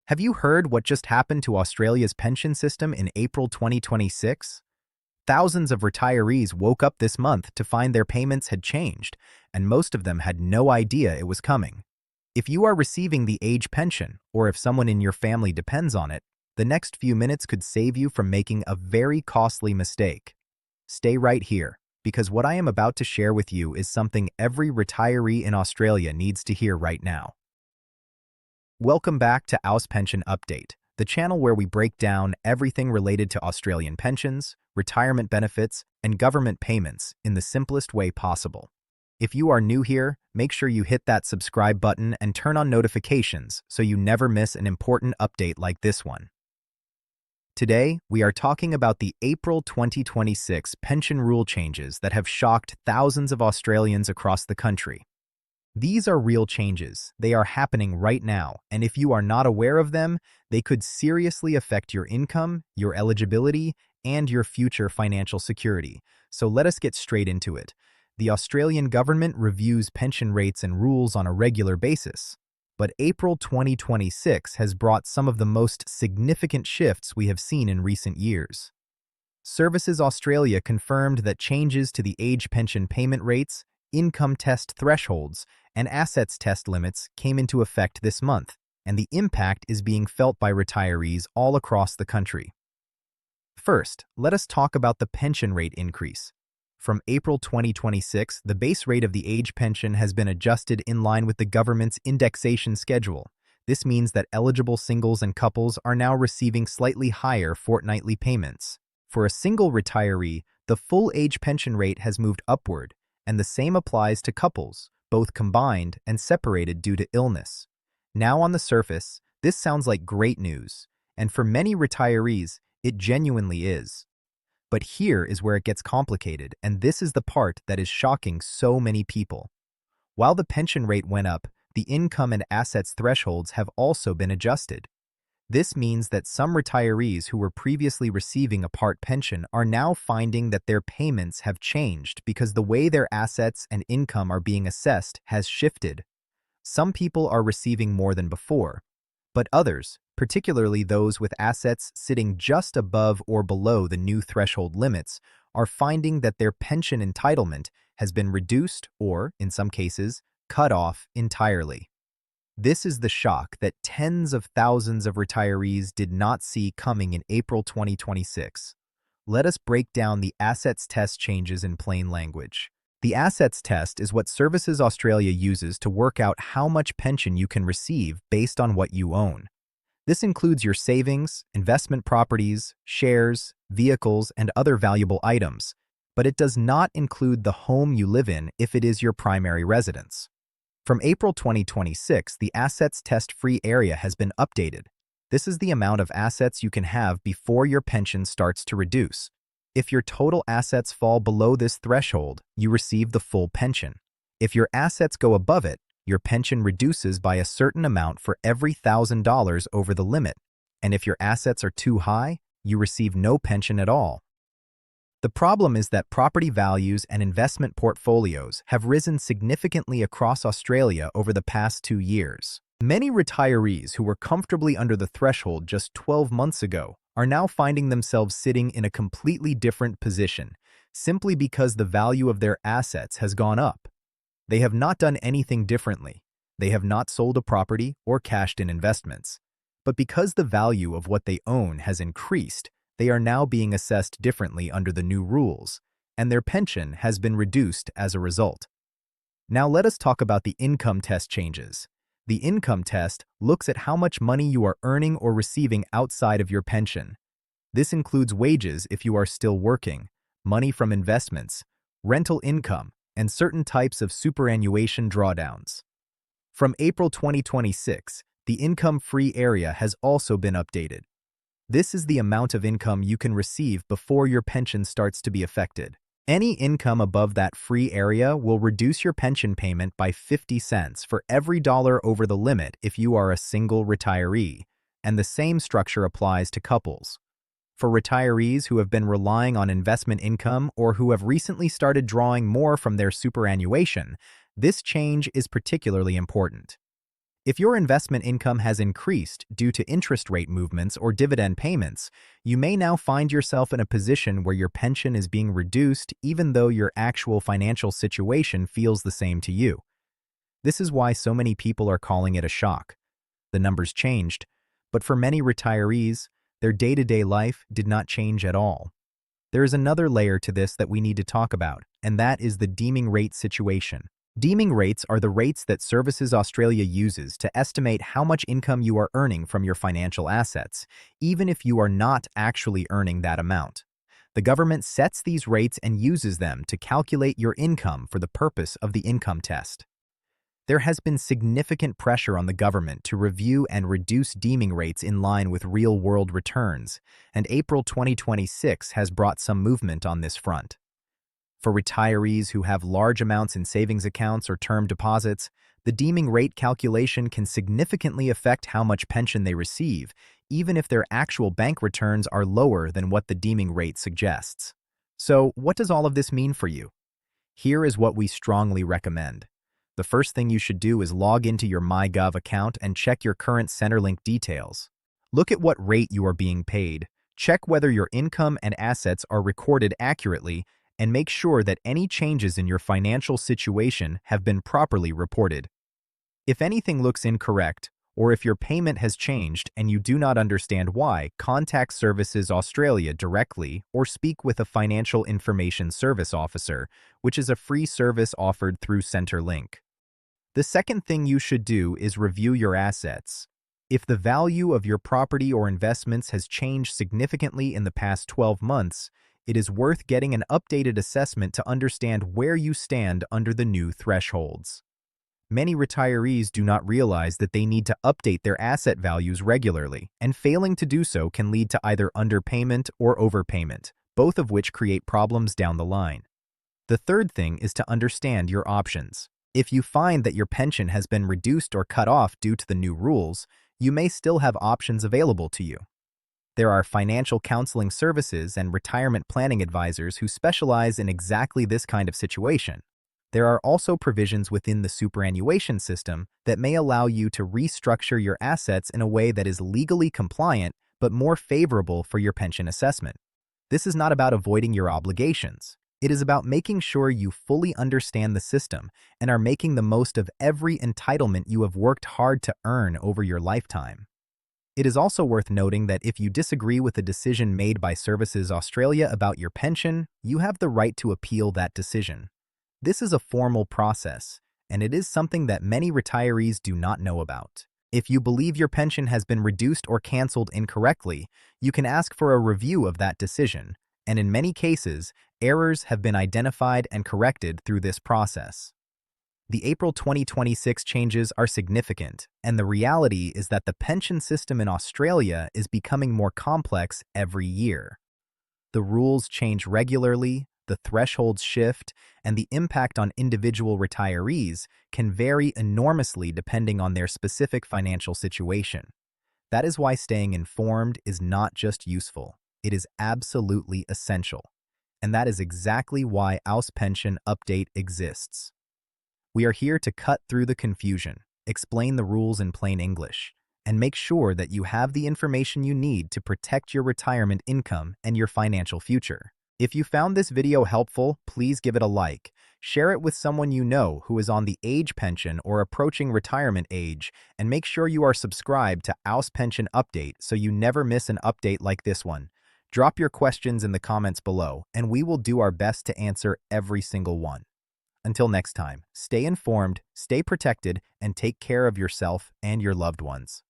Have you heard what just happened to Australia's pension system in April 2026? Thousands of retirees woke up this month to find their payments had changed, and most of them had no idea it was coming. If you are receiving the age pension, or if someone in your family depends on it, the next few minutes could save you from making a very costly mistake. Stay right here, because what I am about to share with you is something every retiree in Australia needs to hear right now. Welcome back to Aus Pension Update, the channel where we break down everything related to Australian pensions, retirement benefits, and government payments in the simplest way possible. If you are new here, make sure you hit that subscribe button and turn on notifications so you never miss an important update like this one. Today, we are talking about the April 2026 pension rule changes that have shocked thousands of Australians across the country. These are real changes. They are happening right now, and if you are not aware of them, they could seriously affect your income, your eligibility, and your future financial security. So let us get straight into it. The Australian government reviews pension rates and rules on a regular basis, but April 2026 has brought some of the most significant shifts we have seen in recent years. Services Australia confirmed that changes to the age pension payment rates, income test thresholds, and assets test limits came into effect this month, and the impact is being felt by retirees all across the country. First, let us talk about the pension rate increase. From April 2026, the base rate of the age pension has been adjusted in line with the government's indexation schedule. This means that eligible singles and couples are now receiving slightly higher fortnightly payments. For a single retiree, the full age pension rate has moved upward, and the same applies to couples, both combined and separated due to illness. Now on the surface, this sounds like great news, and for many retirees, it genuinely is. But here is where it gets complicated, and this is the part that is shocking so many people. While the pension rate went up, the income and assets thresholds have also been adjusted. This means that some retirees who were previously receiving a part pension are now finding that their payments have changed because the way their assets and income are being assessed has shifted. Some people are receiving more than before, but others, particularly those with assets sitting just above or below the new threshold limits, are finding that their pension entitlement has been reduced or, in some cases, cut off entirely. This is the shock that tens of thousands of retirees did not see coming in April 2026. Let us break down the assets test changes in plain language. The assets test is what Services Australia uses to work out how much pension you can receive based on what you own. This includes your savings, investment properties, shares, vehicles, and other valuable items, but it does not include the home you live in if it is your primary residence. From April 2026, the assets test-free area has been updated. This is the amount of assets you can have before your pension starts to reduce. If your total assets fall below this threshold, you receive the full pension. If your assets go above it, your pension reduces by a certain amount for every $1,000 over the limit. And if your assets are too high, you receive no pension at all. The problem is that property values and investment portfolios have risen significantly across Australia over the past 2 years. Many retirees who were comfortably under the threshold just 12 months ago are now finding themselves sitting in a completely different position, simply because the value of their assets has gone up. They have not done anything differently. They have not sold a property or cashed in investments. But because the value of what they own has increased, they are now being assessed differently under the new rules, and their pension has been reduced as a result. Now let us talk about the income test changes. The income test looks at how much money you are earning or receiving outside of your pension. This includes wages if you are still working, money from investments, rental income, and certain types of superannuation drawdowns. From April 2026, the income-free area has also been updated. This is the amount of income you can receive before your pension starts to be affected. Any income above that free area will reduce your pension payment by 50 cents for every dollar over the limit if you are a single retiree, and the same structure applies to couples. For retirees who have been relying on investment income or who have recently started drawing more from their superannuation, this change is particularly important. If your investment income has increased due to interest rate movements or dividend payments, you may now find yourself in a position where your pension is being reduced even though your actual financial situation feels the same to you. This is why so many people are calling it a shock. The numbers changed, but for many retirees, their day-to-day life did not change at all. There is another layer to this that we need to talk about, and that is the deeming rate situation. Deeming rates are the rates that Services Australia uses to estimate how much income you are earning from your financial assets, even if you are not actually earning that amount. The government sets these rates and uses them to calculate your income for the purpose of the income test. There has been significant pressure on the government to review and reduce deeming rates in line with real-world returns, and April 2026 has brought some movement on this front. For retirees who have large amounts in savings accounts or term deposits, the deeming rate calculation can significantly affect how much pension they receive, even if their actual bank returns are lower than what the deeming rate suggests. So, what does all of this mean for you? Here is what we strongly recommend. The first thing you should do is log into your MyGov account and check your current Centrelink details. Look at what rate you are being paid, check whether your income and assets are recorded accurately, and make sure that any changes in your financial situation have been properly reported. If anything looks incorrect, or if your payment has changed and you do not understand why, contact Services Australia directly or speak with a Financial Information Service Officer, which is a free service offered through Centrelink. The second thing you should do is review your assets. If the value of your property or investments has changed significantly in the past 12 months, it is worth getting an updated assessment to understand where you stand under the new thresholds. Many retirees do not realize that they need to update their asset values regularly, and failing to do so can lead to either underpayment or overpayment, both of which create problems down the line. The third thing is to understand your options. If you find that your pension has been reduced or cut off due to the new rules, you may still have options available to you. There are financial counseling services and retirement planning advisors who specialize in exactly this kind of situation. There are also provisions within the superannuation system that may allow you to restructure your assets in a way that is legally compliant but more favorable for your pension assessment. This is not about avoiding your obligations. It is about making sure you fully understand the system and are making the most of every entitlement you have worked hard to earn over your lifetime. It is also worth noting that if you disagree with the decision made by Services Australia about your pension, you have the right to appeal that decision. This is a formal process, and it is something that many retirees do not know about. If you believe your pension has been reduced or canceled incorrectly, you can ask for a review of that decision, and in many cases, errors have been identified and corrected through this process. The April 2026 changes are significant, and the reality is that the pension system in Australia is becoming more complex every year. The rules change regularly, the thresholds shift, and the impact on individual retirees can vary enormously depending on their specific financial situation. That is why staying informed is not just useful, it is absolutely essential. And that is exactly why Aus Pension Update exists. We are here to cut through the confusion, explain the rules in plain English, and make sure that you have the information you need to protect your retirement income and your financial future. If you found this video helpful, please give it a like, share it with someone you know who is on the age pension or approaching retirement age, and make sure you are subscribed to Aus Pension Update so you never miss an update like this one. Drop your questions in the comments below, and we will do our best to answer every single one. Until next time, stay informed, stay protected, and take care of yourself and your loved ones.